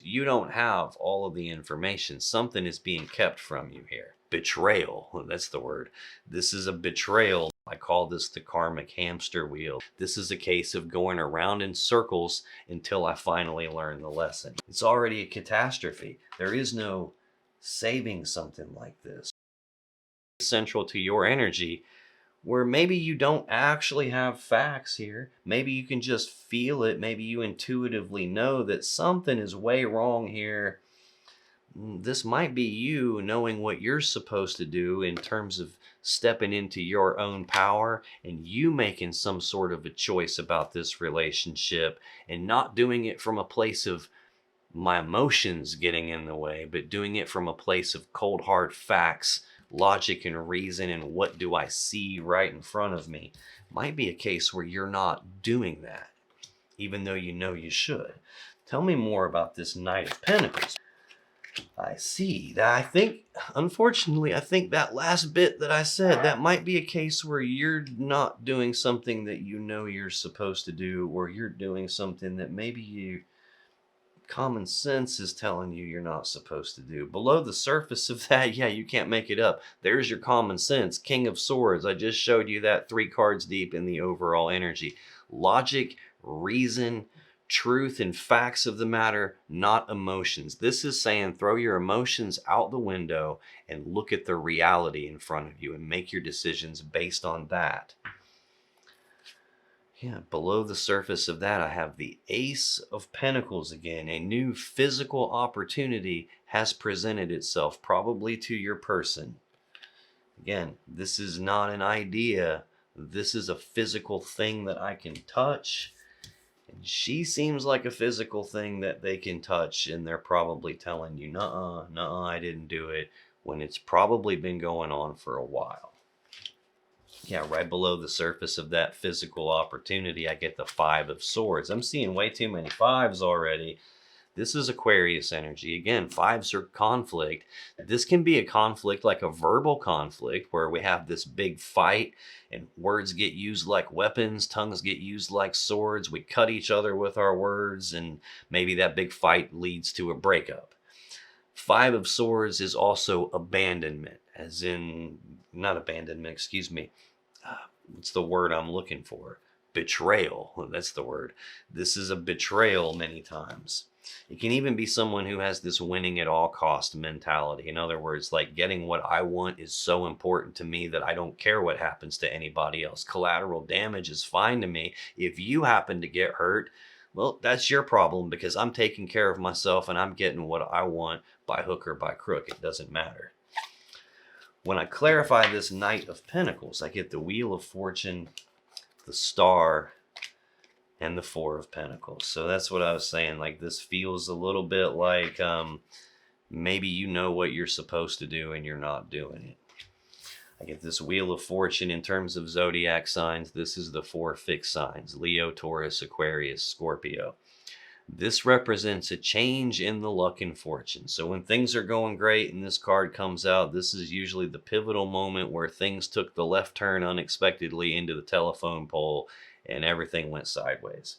You don't have all of the information. Something is being kept from you here. Betrayal, that's the word. This is a betrayal. I call this the karmic hamster wheel. This is a case of going around in circles until I finally learn the lesson. It's already a catastrophe. There is no saving something like this. Central to your energy, where maybe you don't actually have facts here. Maybe you can just feel it. Maybe you intuitively know that something is way wrong here. This might be you knowing what you're supposed to do in terms of stepping into your own power, and you making some sort of a choice about this relationship, and not doing it from a place of my emotions getting in the way, but doing it from a place of cold hard facts, logic and reason, and what do I see right in front of me. Might be a case where you're not doing that, even though you know you should. Tell me more about this Knight of Pentacles. I see that. Unfortunately, I think that last bit that I said, that might be a case where you're not doing something that you know you're supposed to do, or you're doing something that maybe common sense is telling you you're not supposed to do. Below the surface of that, yeah, you can't make it up. There's your common sense. King of Swords. I just showed you that 3 cards deep in the overall energy. Logic, reason, truth, and facts of the matter, not emotions. This is saying throw your emotions out the window and look at the reality in front of you and make your decisions based on that. Yeah, below the surface of that, I have the Ace of Pentacles again. A new physical opportunity has presented itself, probably to your person. Again, this is not an idea. This is a physical thing that I can touch. And she seems like a physical thing that they can touch, and they're probably telling you, nuh-uh, I didn't do it, when it's probably been going on for a while. Yeah, right below the surface of that physical opportunity, I get the 5 of Swords. I'm seeing way too many 5s already. This is Aquarius energy. Again, 5s are conflict. This can be a conflict like a verbal conflict where we have this big fight and words get used like weapons, tongues get used like swords. We cut each other with our words, and maybe that big fight leads to a breakup. 5 of Swords is also abandonment, as in, not abandonment, excuse me. What's the word I'm looking for? Betrayal. That's the word. This is a betrayal many times. It can even be someone who has this winning at all cost mentality. In other words, like getting what I want is so important to me that I don't care what happens to anybody else. Collateral damage is fine to me. If you happen to get hurt, well, that's your problem, because I'm taking care of myself and I'm getting what I want by hook or by crook. It doesn't matter. When I clarify this Knight of Pentacles, I get the Wheel of Fortune, the Star, and the 4 of Pentacles. So that's what I was saying. Like, this feels a little bit like maybe you know what you're supposed to do and you're not doing it. I get this Wheel of Fortune in terms of zodiac signs. This is the 4 fixed signs: Leo, Taurus, Aquarius, Scorpio. This represents a change in the luck and fortune. So when things are going great and this card comes out, this is usually the pivotal moment where things took the left turn unexpectedly into the telephone pole and everything went sideways.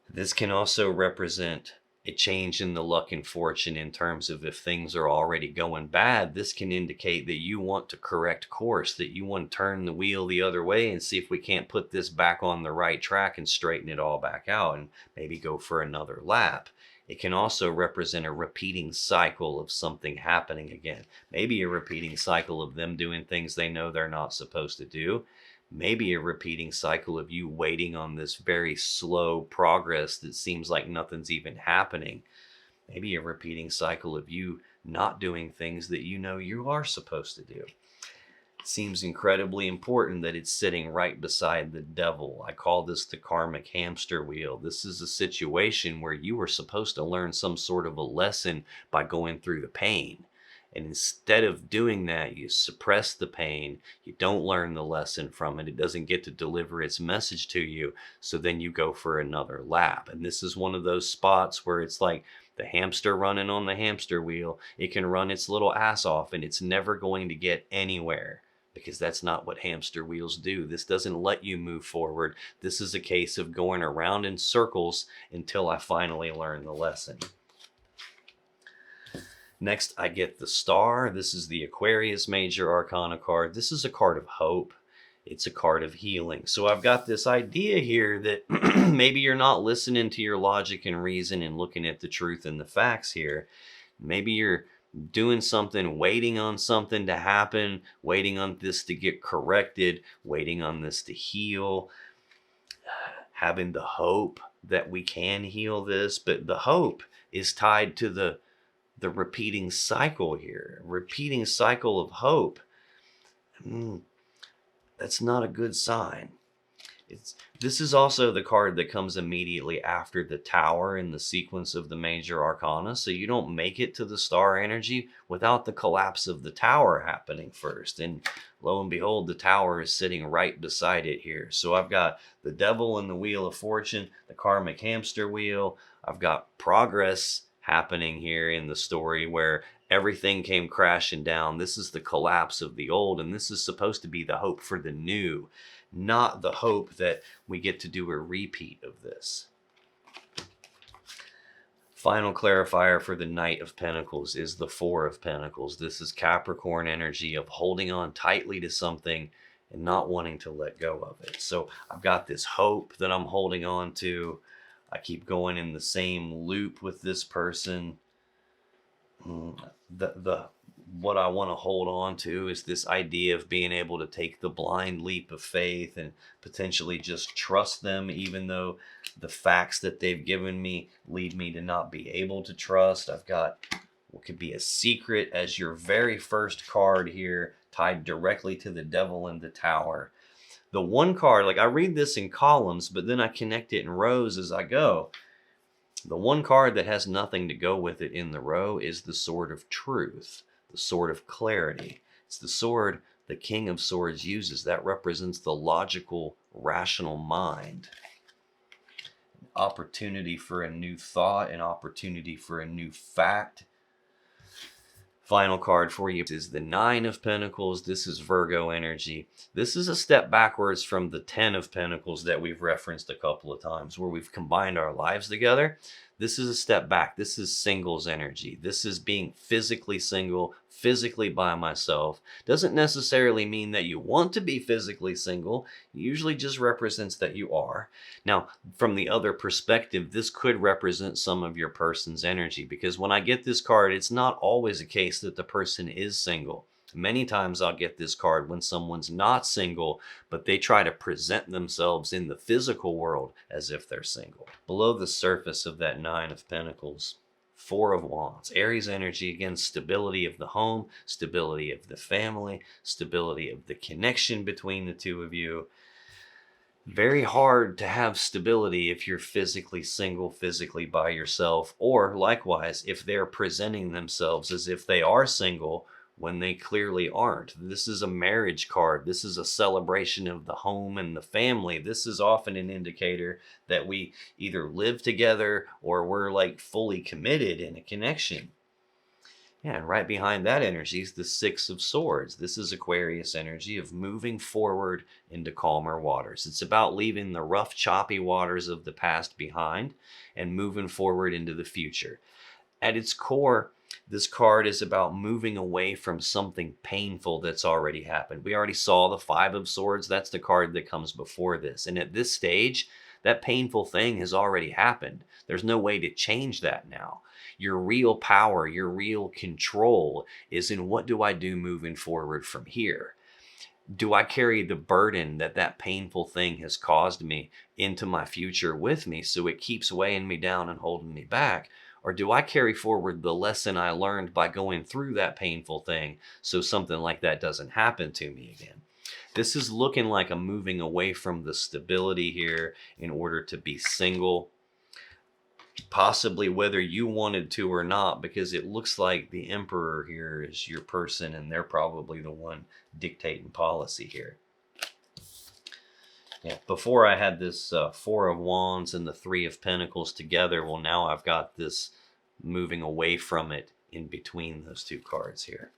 This can also represent a change in the luck and fortune in terms of if things are already going bad. This can indicate that you want to correct course, that you want to turn the wheel the other way and see if we can't put this back on the right track and straighten it all back out and maybe go for another lap. It can also represent a repeating cycle of something happening again. Maybe a repeating cycle of them doing things they know they're not supposed to do. Maybe a repeating cycle of you waiting on this very slow progress that seems like nothing's even happening. Maybe a repeating cycle of you not doing things that you know you are supposed to do. It seems incredibly important that it's sitting right beside the Devil. I call this the karmic hamster wheel. This is a situation where you were supposed to learn some sort of a lesson by going through the pain. And instead of doing that, you suppress the pain. You don't learn the lesson from it. It doesn't get to deliver its message to you. So then you go for another lap. And this is one of those spots where it's like the hamster running on the hamster wheel. It can run its little ass off and it's never going to get anywhere because that's not what hamster wheels do. This doesn't let you move forward. This is a case of going around in circles until I finally learn the lesson. Next, I get the star. This is the Aquarius Major Arcana card. This is a card of hope. It's a card of healing. So I've got this idea here that maybe you're not listening to your logic and reason and looking at the truth and the facts here. Maybe you're doing something, waiting on something to happen, waiting on this to get corrected, waiting on this to heal, having the hope that we can heal this. But the hope is tied to the repeating cycle here, repeating cycle of hope. That's not a good sign. This is also the card that comes immediately after the Tower in the sequence of the major arcana. So you don't make it to the star energy without the collapse of the Tower happening first. And lo and behold, the Tower is sitting right beside it here. So I've got the Devil and the Wheel of Fortune, the karmic hamster wheel. I've got progress happening here in the story where everything came crashing down. This is the collapse of the old, and this is supposed to be the hope for the new, not the hope that we get to do a repeat of this. Final clarifier for the Knight of Pentacles is the Four of Pentacles. This is Capricorn energy of holding on tightly to something and not wanting to let go of it. So I've got this hope that I'm holding on to. I keep going in the same loop with this person. What I want to hold on to is this idea of being able to take the blind leap of faith and potentially just trust them, even though the facts that they've given me lead me to not be able to trust. I've got what could be a secret as your very first card here, tied directly to the Devil and the Tower. The one card, like I read this in columns, but then I connect it in rows as I go. The one card that has nothing to go with it in the row is the Sword of Truth, the Sword of Clarity. It's the sword the King of Swords uses. That represents the logical, rational mind. An opportunity for a new thought, an opportunity for a new fact. Final card for you is the Nine of Pentacles. This is Virgo energy. This is a step backwards from the Ten of Pentacles that we've referenced a couple of times, where we've combined our lives together. This is a step back. This is singles energy. This is being physically single, physically by myself. Doesn't necessarily mean that you want to be physically single. It usually just represents that you are. Now, from the other perspective, this could represent some of your person's energy, because when I get this card, it's not always a case that the person is single. Many times I'll get this card when someone's not single, but they try to present themselves in the physical world as if they're single. Below the surface of that Nine of Pentacles, Four of Wands. Aries energy, again, stability of the home, stability of the family, stability of the connection between the two of you. Very hard to have stability if you're physically single, physically by yourself, or likewise, if they're presenting themselves as if they are single when they clearly aren't. This is a marriage card. This is a celebration of the home and the family. This is often an indicator that we either live together or we're like fully committed in a connection. Yeah, and right behind that energy is the Six of Swords. This is Aquarius energy of moving forward into calmer waters. It's about leaving the rough, choppy waters of the past behind and moving forward into the future. At its core, this card is about moving away from something painful that's already happened. We already saw the Five of Swords. That's the card that comes before this. And at this stage, that painful thing has already happened. There's no way to change that now. Your real power, your real control is in what do I do moving forward from here? Do I carry the burden that that painful thing has caused me into my future with me so it keeps weighing me down and holding me back? Or do I carry forward the lesson I learned by going through that painful thing so something like that doesn't happen to me again? This is looking like I'm moving away from the stability here in order to be single, possibly whether you wanted to or not, because it looks like the Emperor here is your person and they're probably the one dictating policy here. Yeah, before I had this Four of Wands and the Three of Pentacles together. Well, now I've got this moving away from it in between those two cards here.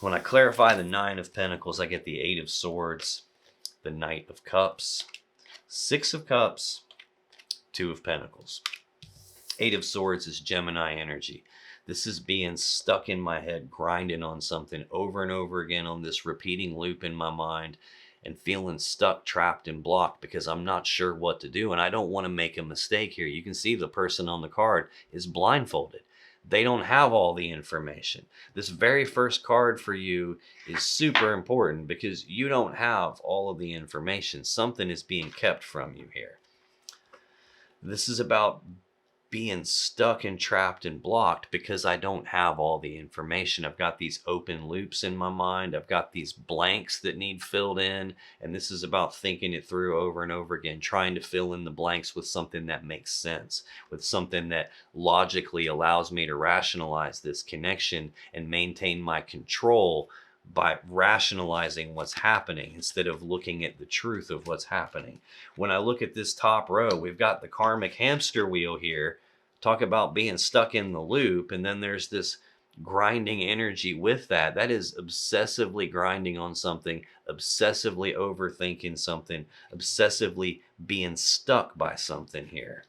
When I clarify the Nine of Pentacles, I get the Eight of Swords, the Knight of Cups, Six of Cups, Two of Pentacles. Eight of Swords is Gemini energy. This is being stuck in my head, grinding on something over and over again on this repeating loop in my mind and feeling stuck, trapped, and blocked because I'm not sure what to do. And I don't want to make a mistake here. You can see the person on the card is blindfolded. They don't have all the information. This very first card for you is super important because you don't have all of the information. Something is being kept from you here. This is about being stuck and trapped and blocked because I don't have all the information. I've got these open loops in my mind. I've got these blanks that need filled in. And this is about thinking it through over and over again, trying to fill in the blanks with something that makes sense, with something that logically allows me to rationalize this connection and maintain my control by rationalizing what's happening instead of looking at the truth of what's happening. When I look at this top row, we've got the karmic hamster wheel here. Talk about being stuck in the loop, and then there's this grinding energy with that. That is obsessively grinding on something, obsessively overthinking something, obsessively being stuck by something here.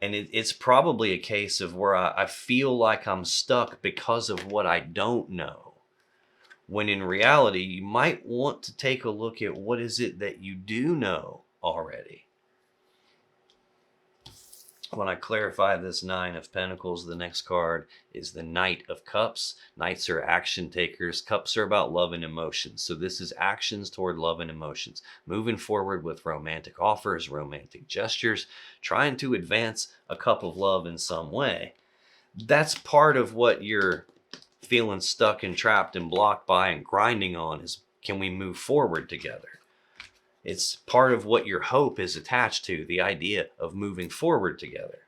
And it's probably a case of where I feel like I'm stuck because of what I don't know. When in reality, you might want to take a look at what is it that you do know already. When I clarify this Nine of Pentacles, the next card is the Knight of Cups. Knights are action takers. Cups are about love and emotions. So this is actions toward love and emotions. Moving forward with romantic offers, romantic gestures, trying to advance a cup of love in some way. That's part of what you're feeling stuck and trapped and blocked by and grinding on is, can we move forward together? It's part of what your hope is attached to, the idea of moving forward together.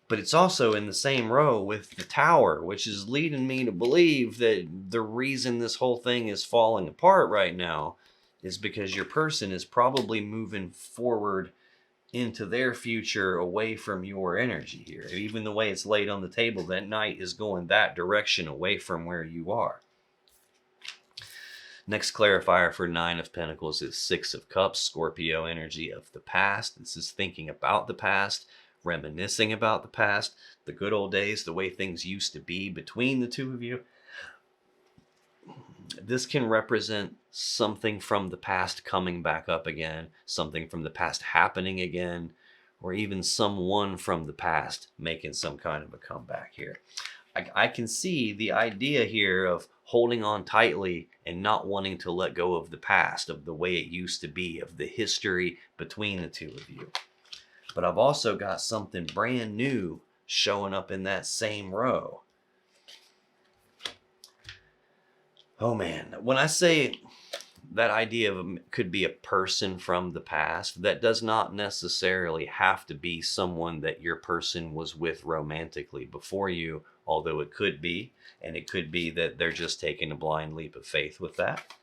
But it's also in the same row with the Tower, which is leading me to believe that the reason this whole thing is falling apart right now is because your person is probably moving forward into their future away from your energy here. Even the way it's laid on the table, that knight is going that direction away from where you are. Next clarifier for Nine of Pentacles is Six of Cups, Scorpio energy of the past. This is thinking about the past, reminiscing about the past, the good old days, the way things used to be between the two of you. This can represent something from the past coming back up again, something from the past happening again, or even someone from the past making some kind of a comeback here. I can see the idea here of holding on tightly and not wanting to let go of the past, of the way it used to be, of the history between the two of you. But I've also got something brand new showing up in that same row. Oh man, when I say that idea of could be a person from the past, that does not necessarily have to be someone that your person was with romantically before you, although it could be, and it could be that they're just taking a blind leap of faith with that.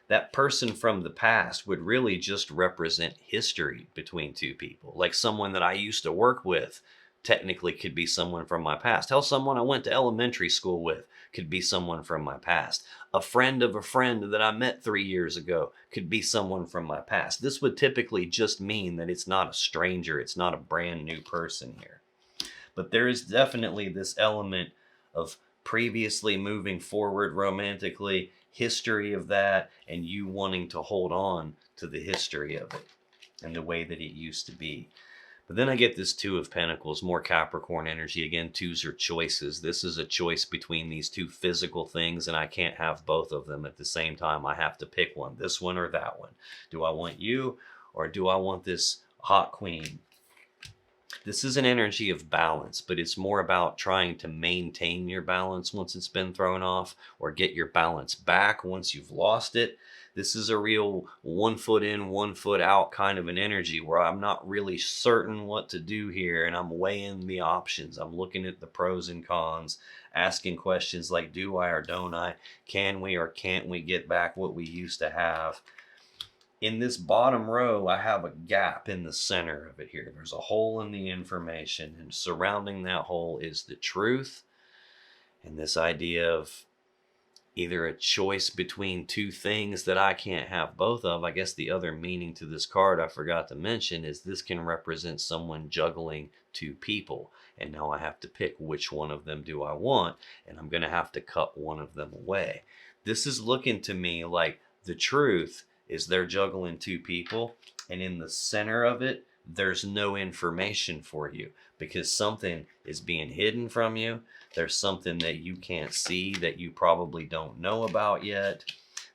That person from the past would really just represent history between two people. Like someone that I used to work with technically could be someone from my past. Hell, someone I went to elementary school with could be someone from my past. A friend of a friend that I met 3 years ago could be someone from my past. This would typically just mean that it's not a stranger. It's not a brand new person here. But there is definitely this element of previously moving forward romantically, history of that, and you wanting to hold on to the history of it and the way that it used to be. But then I get this Two of Pentacles, more Capricorn energy. Again, twos are choices. This is a choice between these two physical things, and I can't have both of them at the same time. I have to pick one, this one or that one. Do I want you, or do I want this hot queen? This is an energy of balance, but it's more about trying to maintain your balance once it's been thrown off, or get your balance back once you've lost it. This is a real 1 foot in, 1 foot out kind of an energy where I'm not really certain what to do here, and I'm weighing the options. I'm looking at the pros and cons, asking questions like, do I or don't I? Can we or can't we get back what we used to have? In this bottom row, I have a gap in the center of it here. There's a hole in the information, and surrounding that hole is the truth. And this idea of either a choice between two things that I can't have both of. I guess the other meaning to this card I forgot to mention is this can represent someone juggling two people. And now I have to pick which one of them do I want, and I'm going to have to cut one of them away. This is looking to me like the truth is they're juggling two people, and in the center of it, there's no information for you because something is being hidden from you. There's something that you can't see that you probably don't know about yet.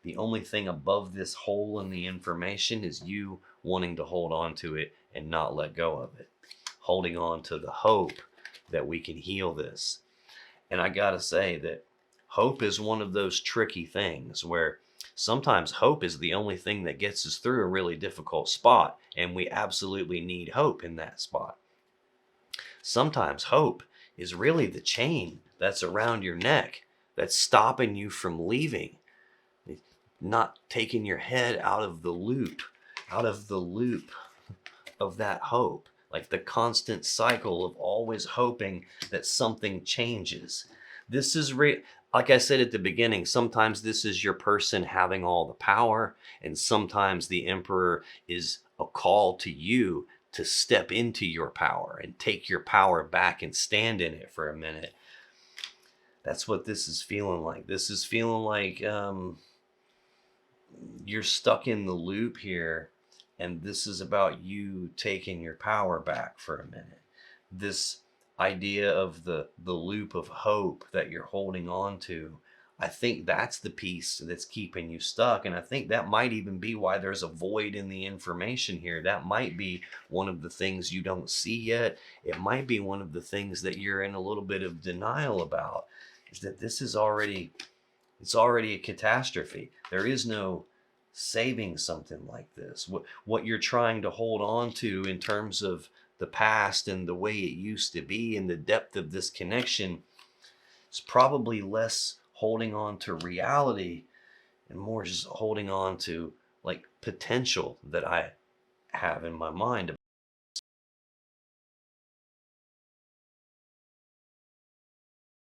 The only thing above this hole in the information is you wanting to hold on to it and not let go of it. Holding on to the hope that we can heal this. And I got to say that hope is one of those tricky things where sometimes hope is the only thing that gets us through a really difficult spot, and we absolutely need hope in that spot. Sometimes hope is really the chain that's around your neck that's stopping you from leaving, not taking your head out of the loop of that hope, like the constant cycle of always hoping that something changes. This is like I said at the beginning, sometimes this is your person having all the power, and sometimes the emperor is a call to you to step into your power and take your power back and stand in it for a minute. That's what this is feeling like. This is feeling like you're stuck in the loop here, and this is about you taking your power back for a minute. This idea of the loop of hope that you're holding on to, I think that's the piece that's keeping you stuck. And I think that might even be why there's a void in the information here. That might be one of the things you don't see yet. It might be one of the things that you're in a little bit of denial about, is that this is already, it's already a catastrophe. There is no saving something like this. What you're trying to hold on to in terms of the past and the way it used to be and the depth of this connection is probably less holding on to reality and more just holding on to like potential that I have in my mind